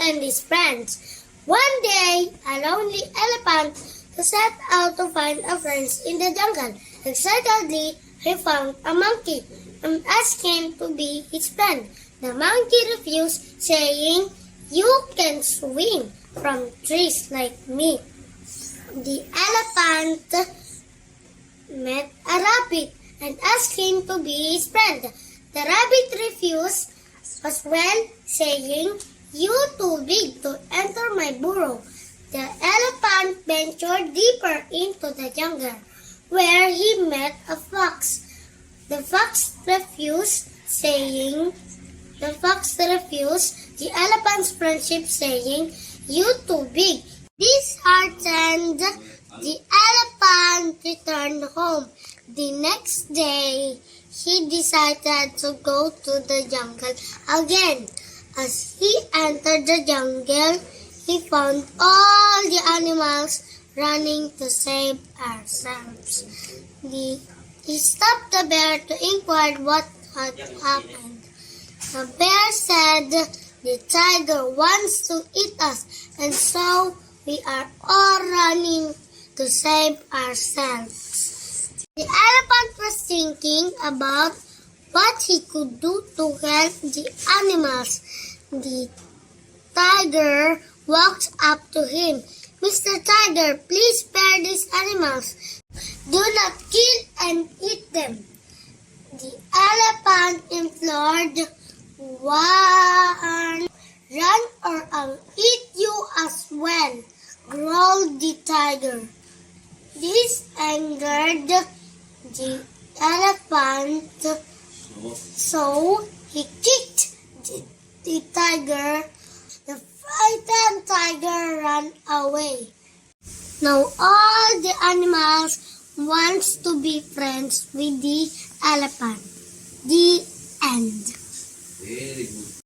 and his friends. One day, a lonely elephant set out to find a friend in the jungle. Excitedly, he found a monkey and asked him to be his friend. The monkey refused, saying, "You can swing from trees like me." The elephant met a rabbit and asked him to be his friend. The rabbit refused as well, saying, "You too big to enter my burrow." The elephant ventured deeper into the jungle, where he met a fox. The fox refused the elephant's friendship, saying, "You too big." Disheartened, the elephant returned home. The next day, he decided to go to the jungle again. As he entered the jungle, he found all the animals running to save ourselves. He stopped the bear to inquire what had happened. The bear said, "The tiger wants to eat us, and so we are all running to save ourselves." The elephant was thinking about what he could do to help the animals. The tiger walked up to him. "Mr. Tiger, please spare these animals. Do not kill and eat them." The elephant implored, "Run or I'll eat you as well," growled the tiger. This angered the elephant, so he kicked the tiger. The frightened tiger ran away. Now all the animals want to be friends with the elephant. The end.